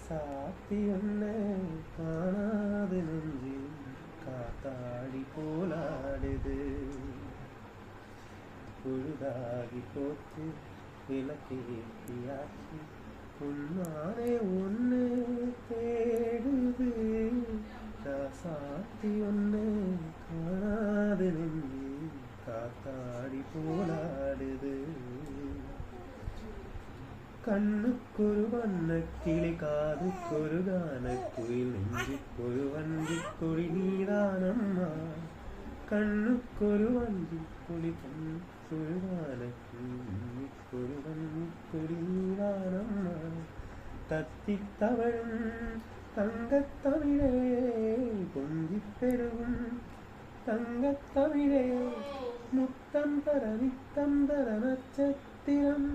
ராசாத்தி ஒன்று காணாது நெஞ்சு காத்தாடி போலாடுது பொழுதாகி போச்சு விளக்கேற்றியாச்சு உன்னானே ஒன்று தேடுது ராசாத்தி ஒன்று காணாது நெஞ்சு காத்தாடி போலாடுது கண்ணுக்கொரு வண்ணக்கிளி காதுக்கொரு கானக்குயில் நெஞ்சுக்கொரு வஞ்சிக்கொடி நீதானம்மா கண்ணுக்கொரு வஞ்சிக்கொடி பொன்னொரு கானக்குயில் நெஞ்சுக்கொரு வஞ்சிக்கொடி நீதானம்மா தத்தித் தவழும் தங்கத்தமிழே பொங்கிப் பெருகும் தங்கத்தமிழே முத்தம் தர நித்தம் தர நட்சத்திரம்